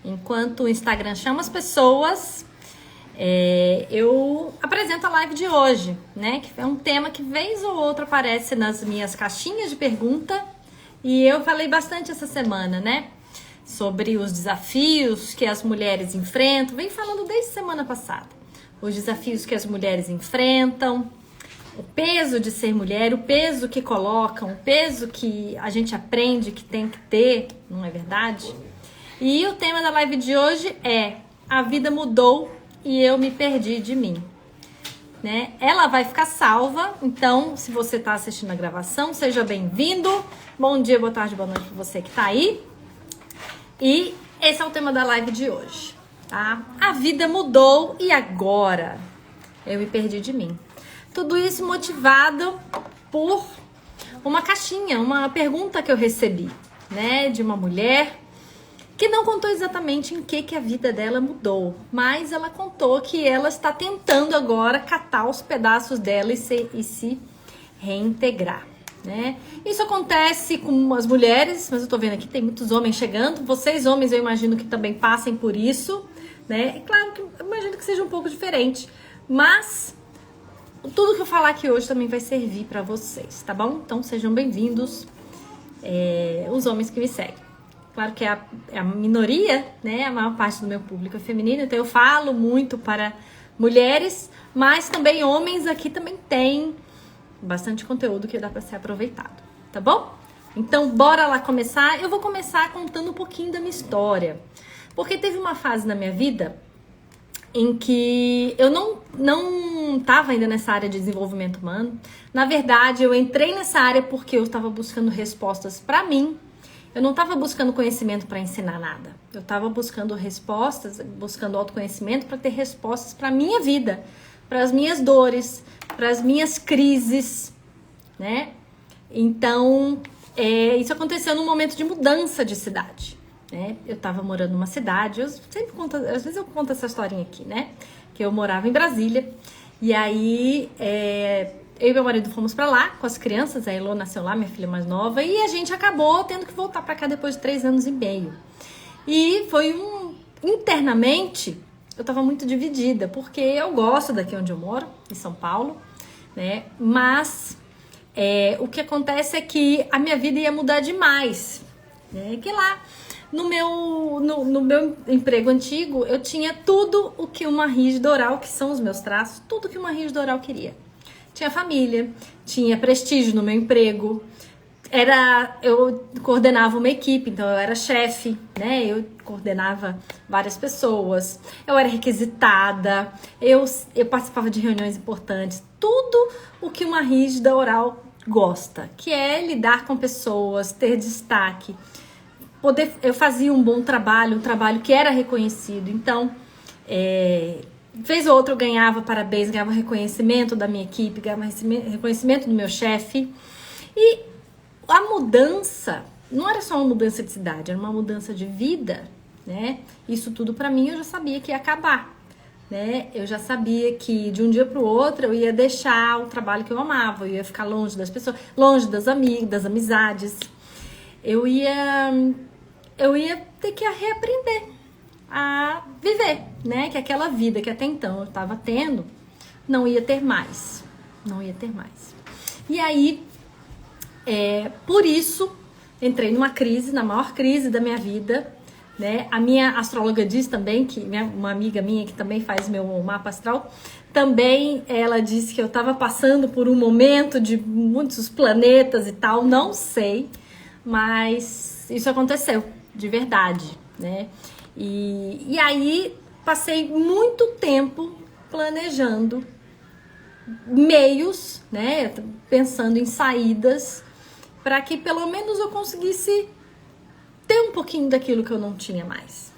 Enquanto o Instagram chama as pessoas, eu apresento a live de hoje, né? Que é um tema que vez ou outra aparece nas minhas caixinhas de pergunta. E eu falei bastante essa semana, né? Sobre os desafios que as mulheres enfrentam. Venho falando desde semana passada. Os desafios que as mulheres enfrentam, o peso de ser mulher, o peso que colocam, o peso que a gente aprende que tem que ter, não é verdade? E o tema da live de hoje é: a vida mudou e eu me perdi de mim. Né? Ela vai ficar salva, então se você está assistindo a gravação, seja bem-vindo. Bom dia, boa tarde, boa noite para você que está aí. E esse é o tema da live de hoje, tá? A vida mudou e agora eu me perdi de mim. Tudo isso motivado por uma caixinha, uma pergunta que eu recebi, né, de uma mulher que não contou exatamente em que a vida dela mudou, mas ela contou que ela está tentando agora catar os pedaços dela e se reintegrar, né? Isso acontece com as mulheres, mas eu tô vendo aqui tem muitos homens chegando. Vocês homens eu imagino que também passem por isso, né? E claro que eu imagino que seja um pouco diferente, mas tudo que eu falar aqui hoje também vai servir para vocês, tá bom? Então sejam bem-vindos, os homens que me seguem. Claro que é a minoria, né? A maior parte do meu público é feminino, então eu falo muito para mulheres, mas também homens aqui também tem bastante conteúdo que dá para ser aproveitado, tá bom? Então bora lá começar. Eu vou começar contando um pouquinho da minha história, porque teve uma fase na minha vida em que eu não estava ainda nessa área de desenvolvimento humano. Na verdade, eu entrei nessa área porque eu estava buscando respostas para mim. Eu não estava buscando conhecimento para ensinar nada. Eu estava buscando respostas, buscando autoconhecimento para ter respostas para a minha vida, para as minhas dores, para as minhas crises, né? Então, isso aconteceu num momento de mudança de cidade, né? Eu estava morando numa cidade, eu sempre conto, às vezes eu conto essa historinha aqui, né? Que eu morava em Brasília, e aí eu e meu marido fomos pra lá com as crianças, a Elô nasceu lá, minha filha mais nova, e a gente acabou tendo que voltar pra cá depois de 3 anos e meio. E foi internamente, eu tava muito dividida, porque eu gosto daqui onde eu moro, em São Paulo, né? Mas o que acontece é que a minha vida ia mudar demais, né? Que lá no meu emprego antigo, eu tinha tudo o que uma rígida oral, que são os meus traços, tudo que uma rígida oral queria. Tinha família, tinha prestígio no meu emprego, eu coordenava uma equipe, então eu era chefe, né? Eu coordenava várias pessoas, eu era requisitada, eu participava de reuniões importantes, tudo o que uma rígida oral gosta, que é lidar com pessoas, ter destaque, eu fazia um bom trabalho, um trabalho que era reconhecido, então vez ou outra eu ganhava parabéns, ganhava reconhecimento da minha equipe, ganhava reconhecimento do meu chefe. E a mudança não era só uma mudança de cidade, era uma mudança de vida, né? Isso tudo pra mim eu já sabia que ia acabar, né? Eu já sabia que de um dia pro outro eu ia deixar o trabalho que eu amava, eu ia ficar longe das pessoas, longe das amigas, das amizades. Eu ia ter que reaprender a viver, né? Que aquela vida que até então eu estava tendo não ia ter mais. Não ia ter mais. E aí, por isso, entrei numa crise, na maior crise da minha vida, né? A minha astróloga diz também, que uma amiga minha que também faz meu mapa astral, também ela disse que eu estava passando por um momento de muitos planetas e tal, não sei, mas isso aconteceu, de verdade, né? E aí passei muito tempo planejando meios, né, pensando em saídas para que pelo menos eu conseguisse ter um pouquinho daquilo que eu não tinha mais,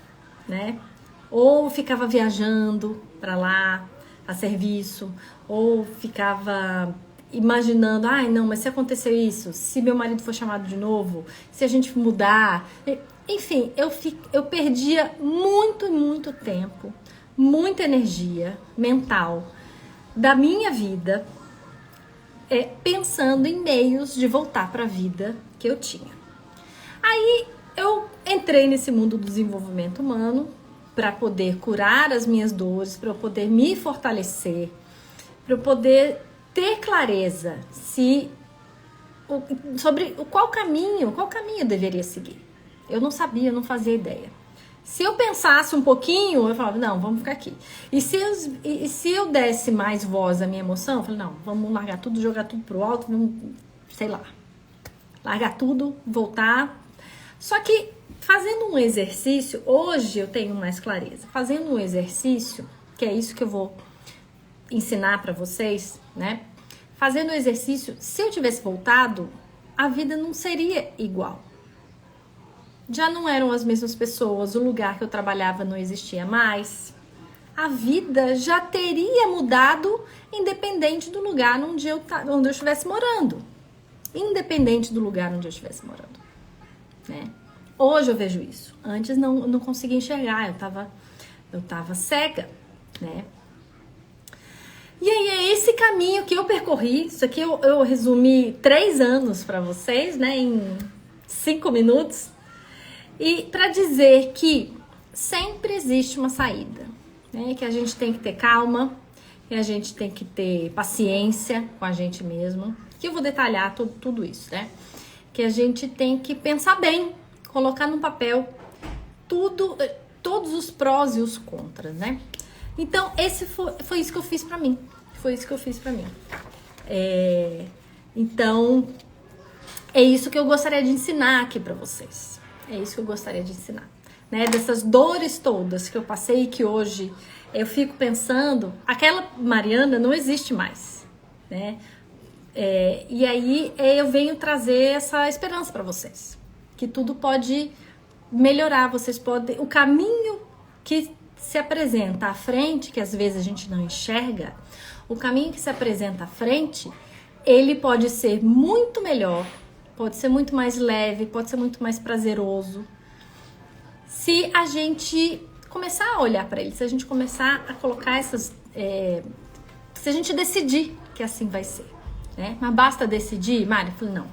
né? Ou ficava viajando para lá a serviço, ou ficava imaginando, ai não, mas se acontecer isso, se meu marido for chamado de novo, se a gente mudar, enfim, eu perdia muito tempo, muita energia mental da minha vida pensando em meios de voltar para a vida que eu tinha. Aí eu entrei nesse mundo do desenvolvimento humano para poder curar as minhas dores, para eu poder me fortalecer, para eu poder ter clareza sobre qual caminho eu deveria seguir. Eu não sabia, eu não fazia ideia. Se eu pensasse um pouquinho, eu falava, não, vamos ficar aqui. E se eu desse mais voz à minha emoção, eu falei, não, vamos largar tudo, jogar tudo pro alto, vamos, sei lá, largar tudo, voltar. Só que fazendo um exercício, hoje eu tenho mais clareza, fazendo um exercício, que é isso que eu vou ensinar pra vocês, né? Fazendo o exercício, se eu tivesse voltado, a vida não seria igual. Já não eram as mesmas pessoas, o lugar que eu trabalhava não existia mais. A vida já teria mudado independente do lugar onde eu estivesse morando. Independente do lugar onde eu estivesse morando, né? Hoje eu vejo isso. Antes não conseguia enxergar, eu tava cega, né? E aí é esse caminho que eu percorri. Isso aqui eu resumi 3 anos para vocês, né, em 5 minutos. E para dizer que sempre existe uma saída, né? Que a gente tem que ter calma, que a gente tem que ter paciência com a gente mesmo. Que eu vou detalhar tudo isso, né? Que a gente tem que pensar bem, colocar no papel todos os prós e os contras, né? Então, foi isso que eu fiz pra mim. Foi isso que eu fiz pra mim. Então, é isso que eu gostaria de ensinar aqui pra vocês. É isso que eu gostaria de ensinar. Né? Dessas dores todas que eu passei e que hoje eu fico pensando, aquela Mariana não existe mais, né? E aí eu venho trazer essa esperança pra vocês. Que tudo pode melhorar, vocês podem... O caminho que se apresenta à frente, que às vezes a gente não enxerga, o caminho que se apresenta à frente, ele pode ser muito melhor, pode ser muito mais leve, pode ser muito mais prazeroso, se a gente começar a olhar para ele, se a gente começar a colocar se a gente decidir que assim vai ser, né? Mas basta decidir, Mari? Eu falei, não,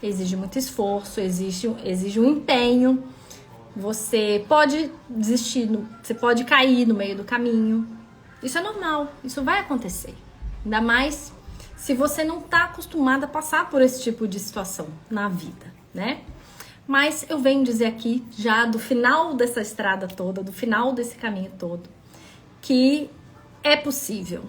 exige muito esforço, exige um empenho. Você pode desistir, você pode cair no meio do caminho. Isso é normal, isso vai acontecer. Ainda mais se você não está acostumado a passar por esse tipo de situação na vida, né? Mas eu venho dizer aqui, já do final dessa estrada toda, do final desse caminho todo, que é possível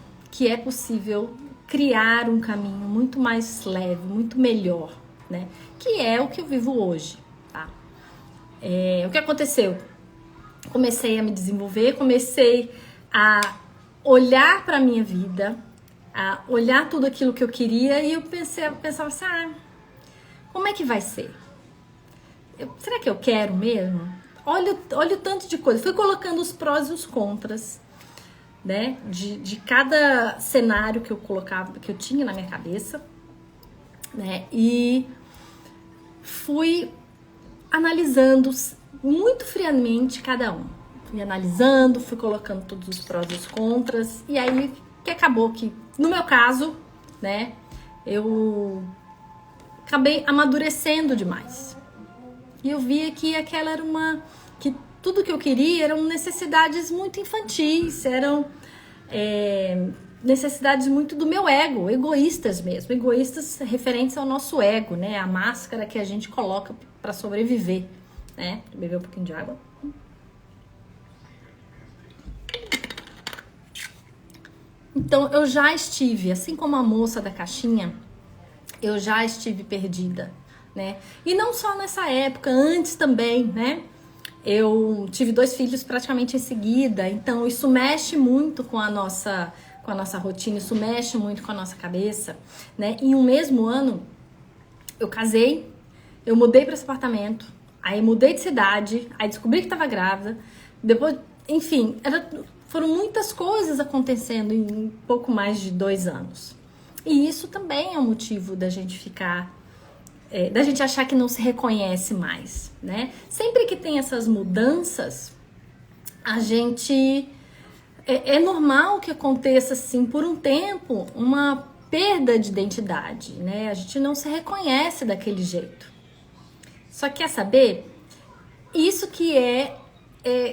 criar um caminho muito mais leve, muito melhor, né? Que é o que eu vivo hoje, tá? O que aconteceu? Comecei a me desenvolver, comecei a olhar para a minha vida, a olhar tudo aquilo que eu queria e eu pensava assim, como é que vai ser? Será que eu quero mesmo? Olha o tanto de coisa. Fui colocando os prós e os contras, né? De cada cenário que eu colocava, que eu tinha na minha cabeça, né? E fui analisando muito friamente cada um. Fui analisando, fui colocando todos os prós e os contras. E aí que acabou que, no meu caso, né, eu acabei amadurecendo demais. E eu via que aquela era que tudo que eu queria eram necessidades muito infantis, eram necessidades muito do meu ego, egoístas mesmo, egoístas referentes ao nosso ego, né? A máscara que a gente coloca para sobreviver, né? Vou beber um pouquinho de água. Então, eu já estive, assim como a moça da caixinha, eu já estive perdida, né? E não só nessa época, antes também, né? Eu tive 2 filhos praticamente em seguida, então isso mexe muito com a nossa rotina, isso mexe muito com a nossa cabeça, né? Em um mesmo ano, eu casei, eu mudei para esse apartamento, aí mudei de cidade, aí descobri que estava grávida, depois, enfim, foram muitas coisas acontecendo em pouco mais de 2 anos. E isso também é um motivo da gente ficar... da gente achar que não se reconhece mais, né? Sempre que tem essas mudanças, a gente... É normal que aconteça, assim, por um tempo, uma perda de identidade, né? A gente não se reconhece daquele jeito. Só que quer saber? Isso que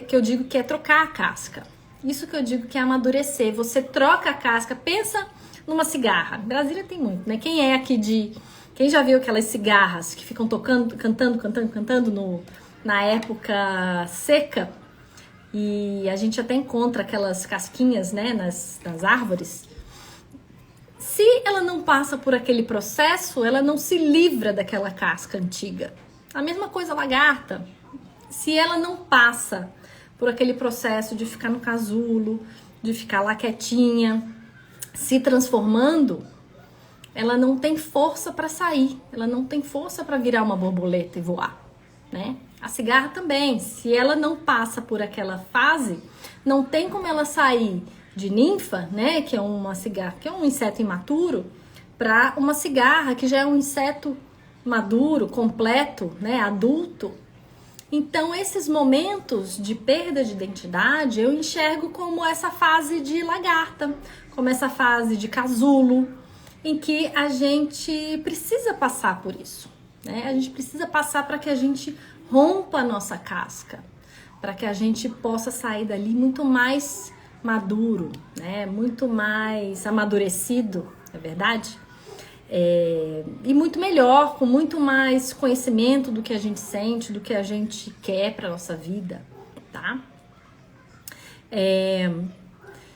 que eu digo que é trocar a casca. Isso que eu digo que é amadurecer. Você troca a casca, pensa numa cigarra. Brasília tem muito, né? Quem é aqui quem já viu aquelas cigarras que ficam cantando na época seca? E a gente até encontra aquelas casquinhas, né, nas árvores. Se ela não passa por aquele processo, ela não se livra daquela casca antiga. A mesma coisa a lagarta. Se ela não passa por aquele processo de ficar no casulo, de ficar lá quietinha, se transformando, ela não tem força para sair, ela não tem força para virar uma borboleta e voar, né? A cigarra também, se ela não passa por aquela fase, não tem como ela sair de ninfa, né, que é uma cigarra, que é um inseto imaturo, para uma cigarra que já é um inseto maduro, completo, né, adulto. Então, esses momentos de perda de identidade, eu enxergo como essa fase de lagarta, como essa fase de casulo, em que a gente precisa passar por isso, né? A gente precisa passar para que a gente rompa a nossa casca, para que a gente possa sair dali muito mais maduro, né? Muito mais amadurecido, é verdade? E muito melhor, com muito mais conhecimento do que a gente sente, do que a gente quer para nossa vida, tá?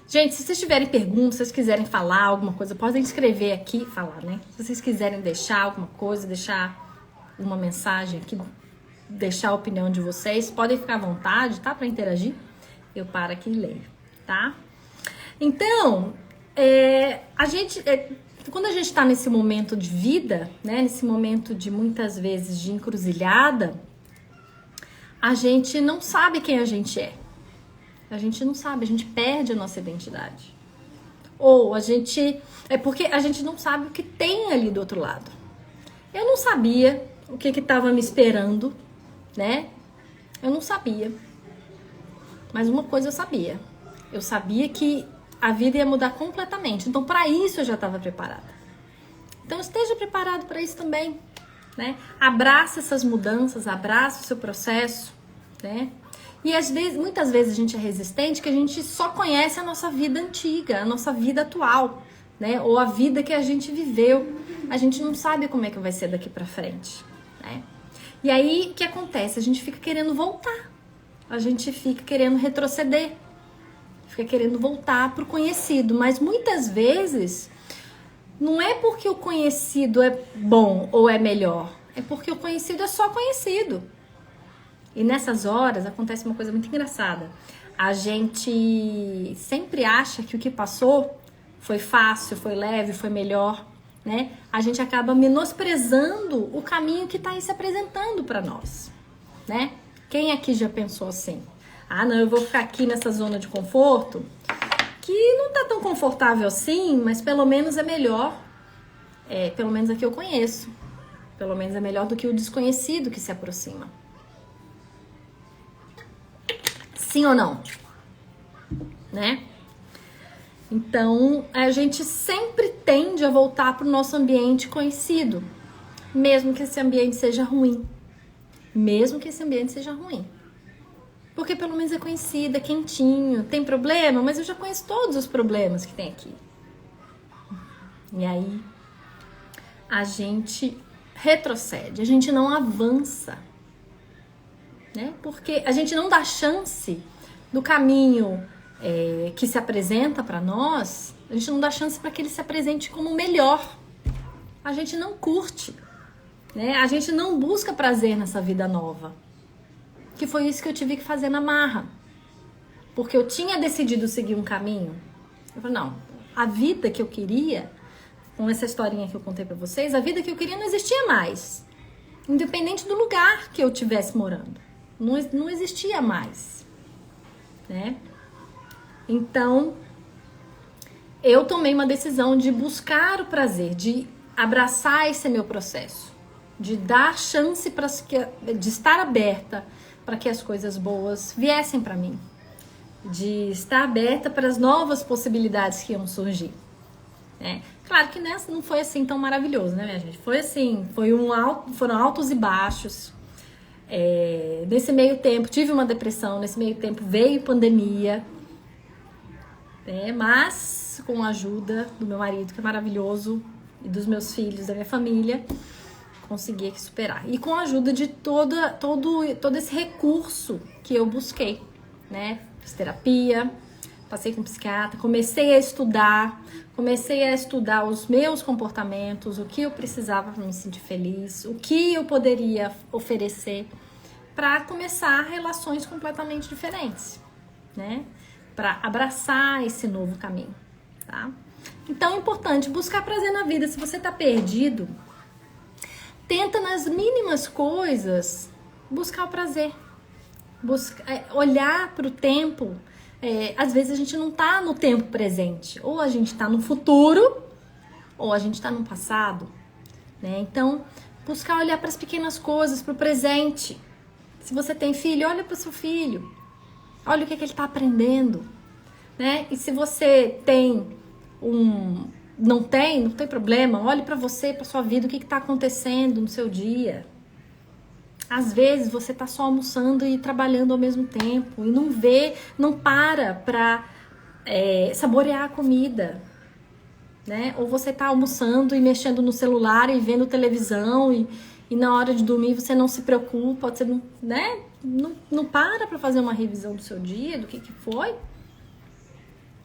Gente, se vocês tiverem perguntas, se vocês quiserem falar alguma coisa, podem escrever aqui e falar, né? Se vocês quiserem deixar alguma coisa, deixar uma mensagem aqui, deixar a opinião de vocês, podem ficar à vontade, tá? Para interagir, eu paro aqui e leio, tá? Então, quando a gente está nesse momento de vida, né, nesse momento de muitas vezes de encruzilhada, a gente não sabe quem a gente é. A gente não sabe, a gente perde a nossa identidade. Ou é porque a gente não sabe o que tem ali do outro lado. Eu não sabia o que estava me esperando, né? Eu não sabia. Mas uma coisa eu sabia. Eu sabia que a vida ia mudar completamente. Então, para isso eu já estava preparada. Então, esteja preparado para isso também, né? Abraça essas mudanças, abraça o seu processo, né? E muitas vezes a gente é resistente que a gente só conhece a nossa vida antiga, a nossa vida atual, né? Ou a vida que a gente viveu. A gente não sabe como é que vai ser daqui para frente, né? E aí, o que acontece? A gente fica querendo voltar. A gente fica querendo retroceder. Fica querendo voltar pro conhecido. Mas muitas vezes, não é porque o conhecido é bom ou é melhor. É porque o conhecido é só conhecido. E nessas horas acontece uma coisa muito engraçada. A gente sempre acha que o que passou foi fácil, foi leve, foi melhor, né? A gente acaba menosprezando o caminho que está aí se apresentando para nós, né? Quem aqui já pensou assim? Ah, não, eu vou ficar aqui nessa zona de conforto, que não tá tão confortável assim, mas pelo menos é melhor. Pelo menos aqui eu conheço. Pelo menos é melhor do que o desconhecido que se aproxima. Sim ou não? Né? Então, a gente sempre tende a voltar para o nosso ambiente conhecido, mesmo que esse ambiente seja ruim. Mesmo que esse ambiente seja ruim. Porque pelo menos é conhecido, é quentinho, tem problema, mas eu já conheço todos os problemas que tem aqui. E aí, a gente retrocede, a gente não avança, né? Porque a gente não dá chance do caminho que se apresenta para nós, a gente não dá chance para que ele se apresente como melhor. A gente não curte, né? A gente não busca prazer nessa vida nova. Que foi isso que eu tive que fazer na marra. Porque eu tinha decidido seguir um caminho. Eu falei, não, a vida que eu queria, com essa historinha que eu contei pra vocês, a vida que eu queria não existia mais. Independente do lugar que eu estivesse morando. Não existia mais. Né? Então, eu tomei uma decisão de buscar o prazer, de abraçar esse meu processo. De dar chance de estar aberta para que as coisas boas viessem para mim, de estar aberta para as novas possibilidades que iam surgir. Claro que nessa não foi assim tão maravilhoso, né, minha gente? Foi assim, foram altos e baixos. Nesse meio tempo tive uma depressão, nesse meio tempo veio pandemia, mas com a ajuda do meu marido, que é maravilhoso, e dos meus filhos, da minha família, consegui superar. E com a ajuda de todo esse recurso que eu busquei, né? Fiz terapia, passei com psiquiatra, comecei a estudar os meus comportamentos, o que eu precisava para me sentir feliz, o que eu poderia oferecer para começar relações completamente diferentes, né? Para abraçar esse novo caminho, tá? Então é importante buscar prazer na vida. Se você tá perdido, tenta nas mínimas coisas buscar o prazer, olhar para o tempo. Às vezes a gente não tá no tempo presente, ou a gente tá no futuro, ou a gente tá no passado, né? Então, buscar olhar para as pequenas coisas, para o presente. Se você tem filho, olha para o seu filho, olha o que ele tá aprendendo, né? E se você não tem problema, olhe para você, para sua vida, o que tá acontecendo no seu dia. Às vezes você tá só almoçando e trabalhando ao mesmo tempo e não para saborear a comida, né? Ou você tá almoçando e mexendo no celular e vendo televisão e na hora de dormir você não se preocupa, você não, né? Não para fazer uma revisão do seu dia, do que foi.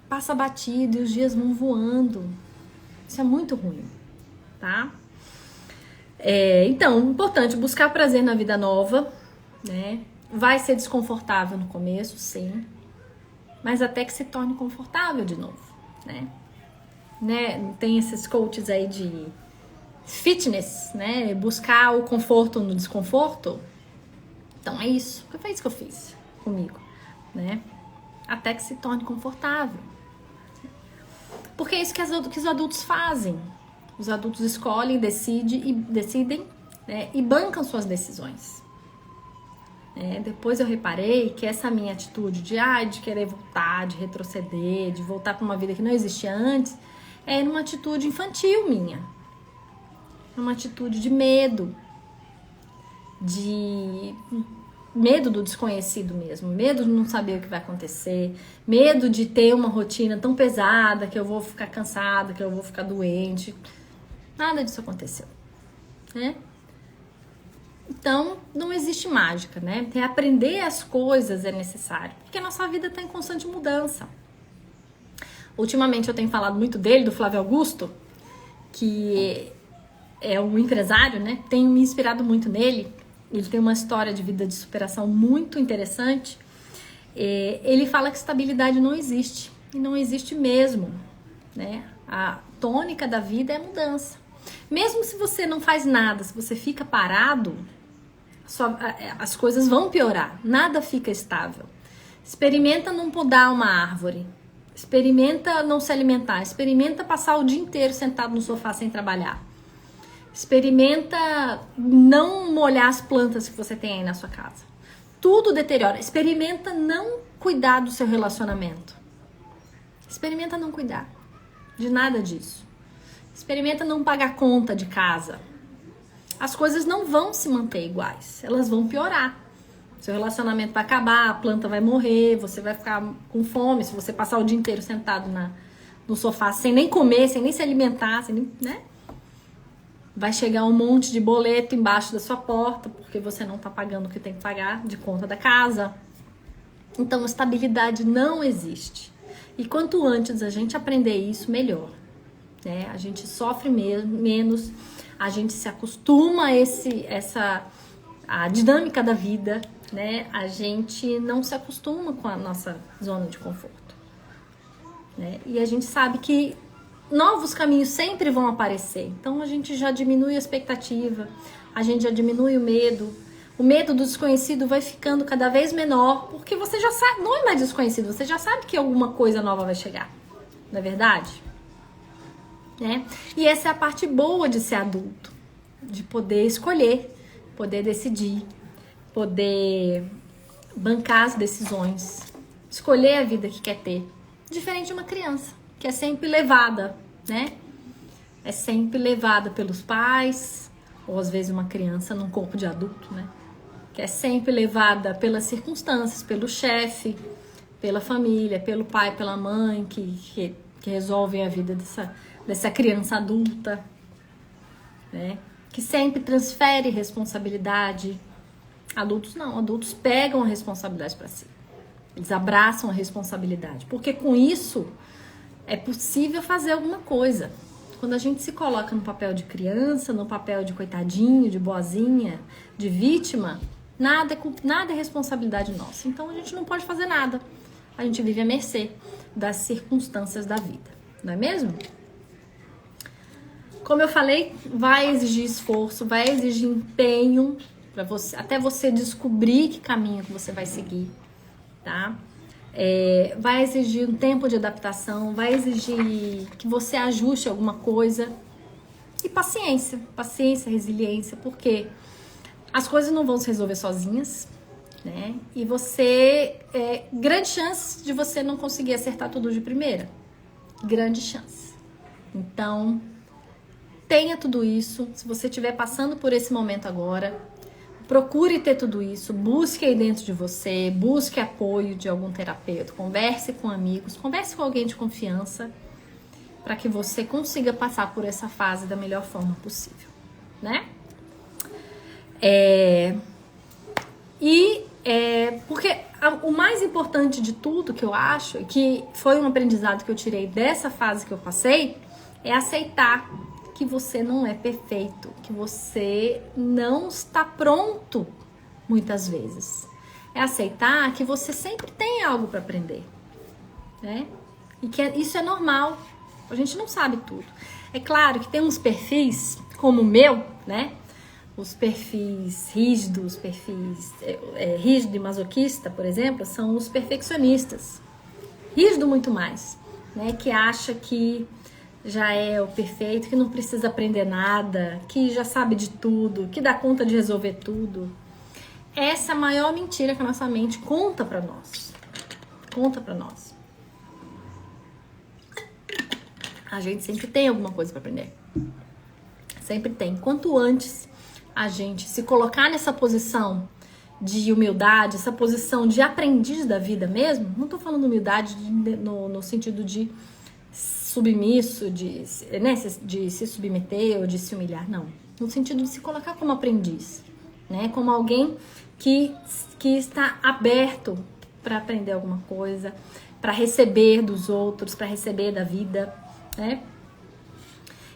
Passa batido e os dias vão voando. Isso é muito ruim, tá? Então, importante buscar prazer na vida nova, né? Vai ser desconfortável no começo, sim, mas até que se torne confortável de novo, né? Tem esses coaches aí de fitness, né? Buscar o conforto no desconforto. Então é isso. Foi isso que eu fiz comigo, né? Até que se torne confortável. Porque é isso que os adultos fazem. Os adultos escolhem, decidem, né, e bancam suas decisões. Depois eu reparei que essa minha atitude de querer voltar, de retroceder, de voltar para uma vida que não existia antes, é uma atitude infantil minha. É uma atitude de medo do desconhecido mesmo, medo de não saber o que vai acontecer, medo de ter uma rotina tão pesada que eu vou ficar cansada, que eu vou ficar doente. Nada disso aconteceu, né? Então, não existe mágica, né? Aprender as coisas é necessário, porque a nossa vida está em constante mudança. Ultimamente eu tenho falado muito dele, do Flávio Augusto, que é um empresário, né? Tenho me inspirado muito nele. Ele tem uma história de vida de superação muito interessante. Ele fala que estabilidade não existe, e não existe mesmo, né? A tônica da vida é mudança. Mesmo se você não faz nada, se você fica parado, as coisas vão piorar, nada fica estável. Experimenta não podar uma árvore, experimenta não se alimentar, experimenta passar o dia inteiro sentado no sofá sem trabalhar. Experimenta não molhar as plantas que você tem aí na sua casa. Tudo deteriora. Experimenta não cuidar do seu relacionamento. Experimenta não cuidar de nada disso. Experimenta não pagar conta de casa. As coisas não vão se manter iguais. Elas vão piorar. Seu relacionamento vai acabar, a planta vai morrer, você vai ficar com fome. Se você passar o dia inteiro sentado no sofá sem nem comer, sem nem se alimentar, sem nem, né? Vai chegar um monte de boleto embaixo da sua porta, porque você não tá pagando o que tem que pagar de conta da casa. Então, estabilidade não existe. E quanto antes a gente aprender isso, melhor. A gente sofre menos, a gente se acostuma a dinâmica da vida, né? A gente não se acostuma com a nossa zona de conforto, né? E a gente sabe que novos caminhos sempre vão aparecer. Então a gente já diminui a expectativa, a gente já diminui o medo do desconhecido vai ficando cada vez menor, porque você já sabe, não é mais desconhecido, você já sabe que alguma coisa nova vai chegar, não é verdade? E essa é a parte boa de ser adulto, de poder escolher, poder decidir, poder bancar as decisões, escolher a vida que quer ter, diferente de uma criança, que é sempre levada, né? É sempre levada pelos pais, ou às vezes uma criança num corpo de adulto, né? que é sempre levada pelas circunstâncias, pelo chefe, pela família, pelo pai, pela mãe, que resolvem a vida dessa criança adulta, né? Que sempre transfere responsabilidade. Adultos não, adultos pegam a responsabilidade para si. Eles abraçam a responsabilidade, porque com isso é possível fazer alguma coisa. Quando a gente se coloca no papel de criança, no papel de coitadinho, de boazinha, de vítima, nada é responsabilidade nossa. Então a gente não pode fazer nada. A gente vive à mercê das circunstâncias da vida, não é mesmo? Como eu falei, vai exigir esforço, vai exigir empenho para você, até você descobrir que caminho que você vai seguir, tá? Vai exigir um tempo de adaptação, vai exigir que você ajuste alguma coisa e paciência, resiliência, porque as coisas não vão se resolver sozinhas, né? E grande chance de você não conseguir acertar tudo de primeira, grande chance. Então, tenha tudo isso. Se você estiver passando por esse momento agora, procure ter tudo isso, busque aí dentro de você, busque apoio de algum terapeuta, converse com amigos, converse com alguém de confiança, para que você consiga passar por essa fase da melhor forma possível, né? Porque o mais importante de tudo que eu acho, que foi um aprendizado que eu tirei dessa fase que eu passei, é aceitar que você não é perfeito, que você não está pronto muitas vezes. É aceitar que você sempre tem algo para aprender, né? E que isso é normal. A gente não sabe tudo. É claro que tem uns perfis, como o meu, né? Os perfis rígidos, rígido e masoquista, por exemplo, são os perfeccionistas. Rígido muito mais, né? Que acha que já é o perfeito, que não precisa aprender nada, que já sabe de tudo, que dá conta de resolver tudo. Essa é a maior mentira que a nossa mente conta pra nós. Conta pra nós. A gente sempre tem alguma coisa pra aprender. Sempre tem. Quanto antes a gente se colocar nessa posição de humildade, essa posição de aprendiz da vida mesmo, não tô falando humildade no sentido de submisso, de se submeter ou de se humilhar, não. No sentido de se colocar como aprendiz, né? Como alguém que está aberto para aprender alguma coisa, para receber dos outros, para receber da vida, né?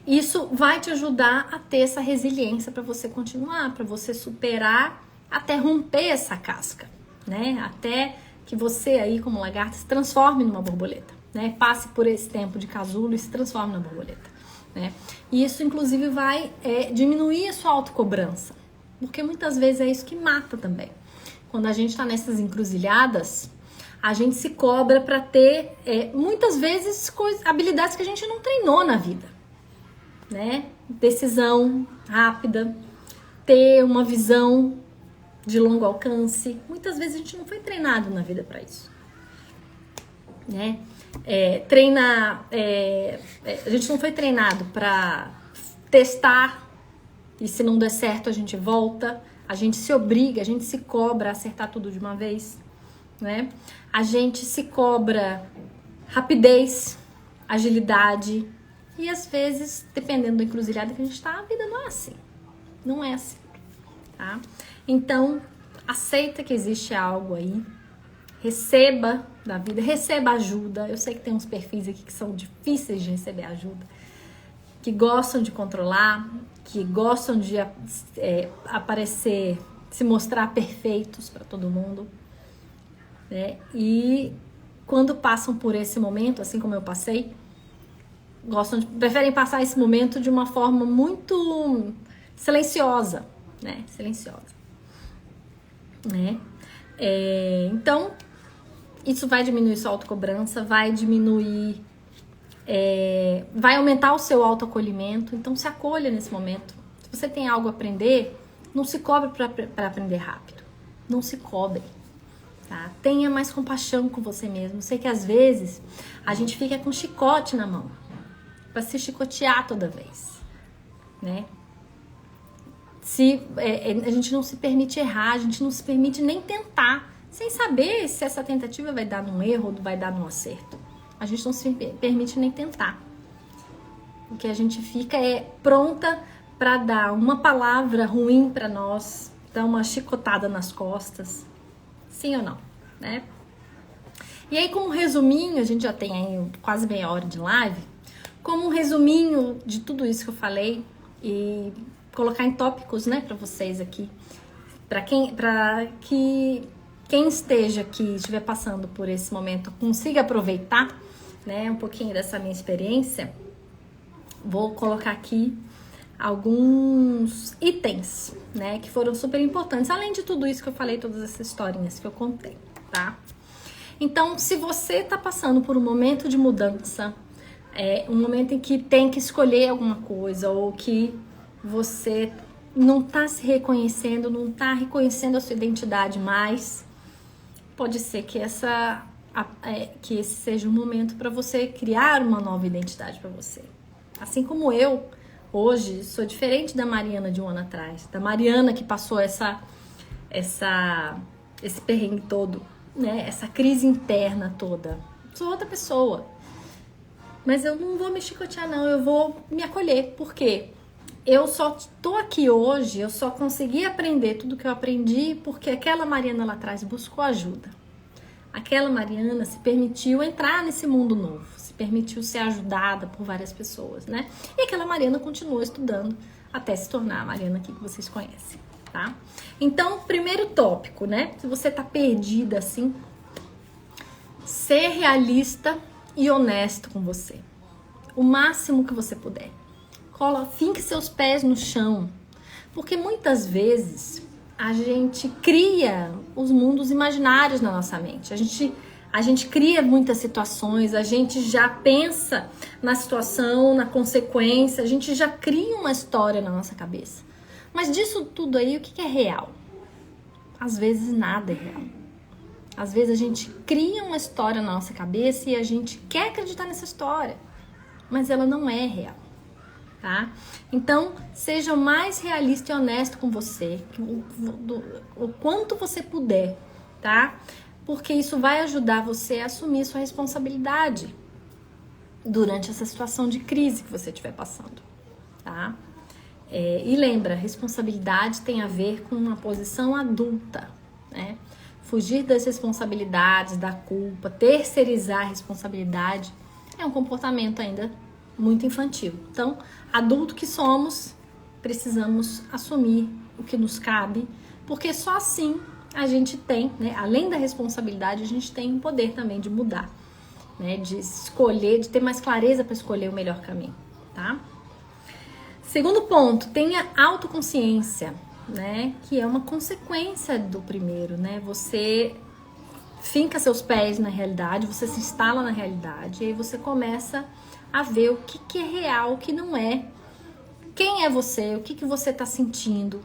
Isso vai te ajudar a ter essa resiliência para você continuar, para você superar, até romper essa casca, né? Até que você aí, como lagarta, se transforme numa borboleta, né? Passe por esse tempo de casulo e se transforme numa borboleta, né? E isso, inclusive, vai diminuir a sua autocobrança, porque muitas vezes é isso que mata também. Quando a gente está nessas encruzilhadas, a gente se cobra para ter, muitas vezes, habilidades que a gente não treinou na vida, né? Decisão rápida, ter uma visão de longo alcance. Muitas vezes a gente não foi treinado na vida para isso, né? A gente não foi treinado para testar e se não der certo a gente volta, a gente se obriga, a gente se cobra a acertar tudo de uma vez, né? A gente se cobra rapidez, agilidade e às vezes, dependendo da encruzilhada que a gente tá, a vida não é assim, não é assim, tá? Então, aceita que existe algo aí, receba da vida, receba ajuda. Eu sei que tem uns perfis aqui que são difíceis de receber ajuda, que gostam de controlar, que gostam de aparecer, se mostrar perfeitos para todo mundo, né? E quando passam por esse momento, assim como eu passei, preferem passar esse momento de uma forma muito silenciosa, né? Silenciosa, né? Então, isso vai diminuir sua autocobrança, vai diminuir, vai aumentar o seu autoacolhimento. Então, se acolha nesse momento. Se você tem algo a aprender, não se cobre para aprender rápido. Não se cobre, tá? Tenha mais compaixão com você mesmo. Sei que às vezes a gente fica com chicote na mão para se chicotear toda vez, né? a gente não se permite errar, a gente não se permite nem tentar, sem saber se essa tentativa vai dar num erro ou vai dar num acerto. A gente não se permite nem tentar. O que a gente fica é pronta para dar uma palavra ruim para nós, dar uma chicotada nas costas, sim ou não, né? E aí, como resuminho, a gente já tem aí quase meia hora de live, como um resuminho de tudo isso que eu falei e colocar em tópicos, né, para vocês aqui, para que quem esteja aqui, estiver passando por esse momento, consiga aproveitar, né, um pouquinho dessa minha experiência. Vou colocar aqui alguns itens, né, que foram super importantes, além de tudo isso que eu falei, todas essas historinhas que eu contei, tá? Então, se você tá passando por um momento de mudança, um momento em que tem que escolher alguma coisa, ou que você não tá se reconhecendo, não tá reconhecendo a sua identidade mais, pode ser que que esse seja um momento para você criar uma nova identidade para você. Assim como eu, hoje, sou diferente da Mariana de um ano atrás, da Mariana que passou esse perrengue todo, né? Essa crise interna toda. Sou outra pessoa. Mas eu não vou me chicotear, não. Eu vou me acolher. Por quê? Eu só tô aqui hoje, eu só consegui aprender tudo que eu aprendi porque aquela Mariana lá atrás buscou ajuda. Aquela Mariana se permitiu entrar nesse mundo novo, se permitiu ser ajudada por várias pessoas, né? E aquela Mariana continuou estudando até se tornar a Mariana aqui que vocês conhecem, tá? Então, primeiro tópico, né? Se você tá perdida assim, ser realista e honesto com você. O máximo que você puder. Finque seus pés no chão. Porque muitas vezes a gente cria os mundos imaginários na nossa mente. A gente cria muitas situações, a gente já pensa na situação, na consequência, a gente já cria uma história na nossa cabeça. Mas disso tudo aí, o que é real? Às vezes nada é real. Às vezes a gente cria uma história na nossa cabeça e a gente quer acreditar nessa história, mas ela não é real. Tá? Então, seja o mais realista e honesto com você, o quanto você puder, tá? Porque isso vai ajudar você a assumir sua responsabilidade durante essa situação de crise que você estiver passando, tá? E lembra, responsabilidade tem a ver com uma posição adulta, né? Fugir das responsabilidades, da culpa, terceirizar a responsabilidade é um comportamento ainda muito infantil. Então, adulto que somos, precisamos assumir o que nos cabe, porque só assim a gente tem, né, além da responsabilidade, a gente tem o poder também de mudar, né, de escolher, de ter mais clareza para escolher o melhor caminho, tá? Segundo ponto, tenha autoconsciência, né, que é uma consequência do primeiro, né? Você finca seus pés na realidade, você se instala na realidade, e aí você começa a ver o que é real, o que não é, quem é você, o que você tá sentindo,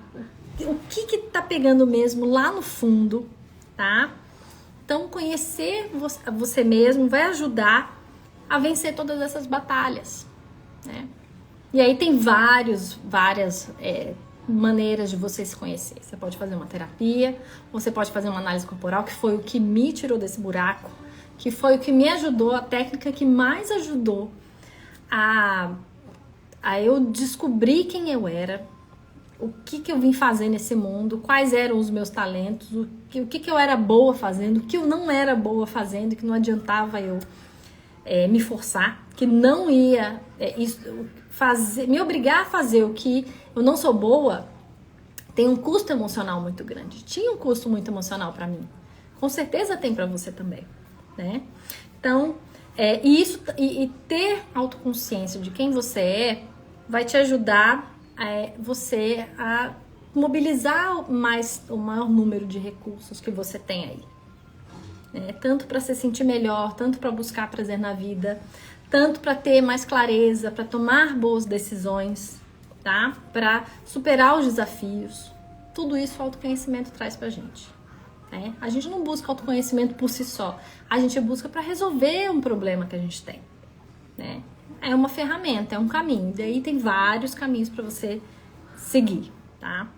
o que tá pegando mesmo lá no fundo, tá? Então, conhecer você mesmo vai ajudar a vencer todas essas batalhas, né? E aí tem várias maneiras de você se conhecer. Você pode fazer uma terapia, você pode fazer uma análise corporal, que foi o que me tirou desse buraco, que foi o que me ajudou, a técnica que mais ajudou a eu descobrir quem eu era, o que eu vim fazer nesse mundo, quais eram os meus talentos, o que eu era boa fazendo, o que eu não era boa fazendo, que não adiantava eu me forçar, que não ia me obrigar a fazer o que eu não sou boa, tem um custo emocional muito grande. Tinha um custo muito emocional para mim. Com certeza tem para você também, né? Então, e ter autoconsciência de quem você é vai te ajudar você a mobilizar o maior número de recursos que você tem aí. Tanto para se sentir melhor, tanto para buscar prazer na vida, tanto para ter mais clareza, para tomar boas decisões, tá? Para superar os desafios. Tudo isso o autoconhecimento traz pra gente. A gente não busca autoconhecimento por si só, a gente busca para resolver um problema que a gente tem, É uma ferramenta, é um caminho. Daí tem vários caminhos para você seguir, tá?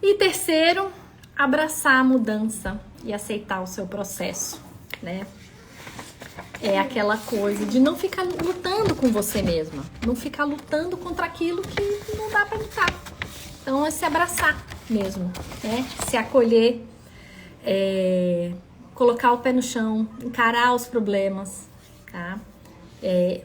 E terceiro, abraçar a mudança e aceitar o seu processo, né? É aquela coisa de não ficar lutando com você mesma, não ficar lutando contra aquilo que não dá pra lutar. Então é se abraçar mesmo, né? Se acolher, colocar o pé no chão, encarar os problemas, tá?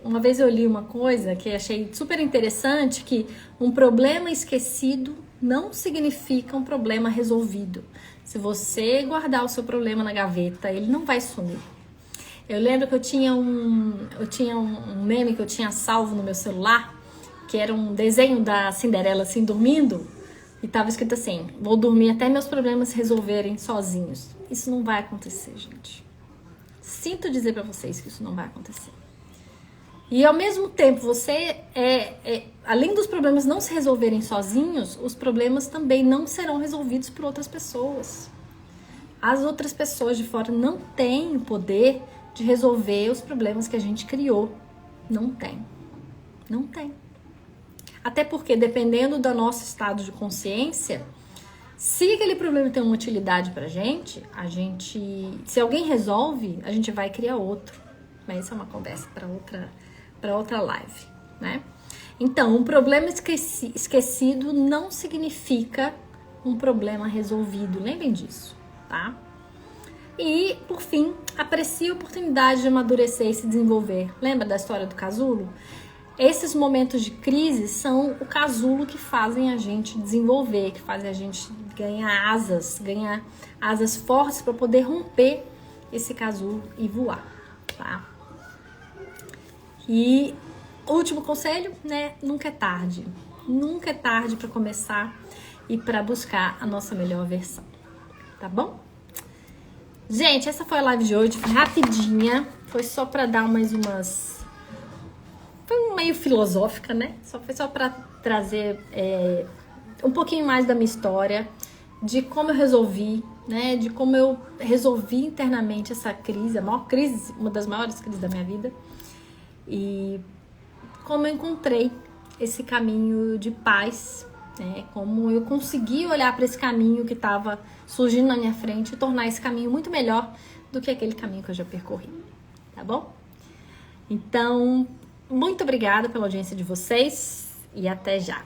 Uma vez eu li uma coisa que achei super interessante, que um problema esquecido não significa um problema resolvido. Se você guardar o seu problema na gaveta, ele não vai sumir. Eu lembro que eu tinha um meme que eu tinha salvo no meu celular, que era um desenho da Cinderela assim dormindo, e tava escrito assim: vou dormir até meus problemas se resolverem sozinhos. Isso não vai acontecer, gente. Sinto dizer pra vocês que isso não vai acontecer. E ao mesmo tempo, você além dos problemas não se resolverem sozinhos, os problemas também não serão resolvidos por outras pessoas. As outras pessoas de fora não têm o poder de resolver os problemas que a gente criou. Não tem. Não tem. Até porque, dependendo do nosso estado de consciência, se aquele problema tem uma utilidade pra gente, se alguém resolve, a gente vai criar outro. Mas isso é uma conversa para outra live, né? Então, um problema esquecido não significa um problema resolvido. Lembrem disso, tá? E, por fim, aprecie a oportunidade de amadurecer e se desenvolver. Lembra da história do casulo? Esses momentos de crise são o casulo que fazem a gente desenvolver, que fazem a gente ganhar asas fortes para poder romper esse casulo e voar, tá? E último conselho, né? Nunca é tarde. Nunca é tarde para começar e para buscar a nossa melhor versão, tá bom? Gente, essa foi a live de hoje, foi rapidinha, foi só para dar foi meio filosófica, né? Foi só para trazer um pouquinho mais da minha história, de como eu resolvi, né? De como eu resolvi internamente essa crise, a maior crise, uma das maiores crises da minha vida, e como eu encontrei esse caminho de paz, né? Como eu consegui olhar para esse caminho que estava surgindo na minha frente e tornar esse caminho muito melhor do que aquele caminho que eu já percorri, tá bom? Então, muito obrigada pela audiência de vocês e até já!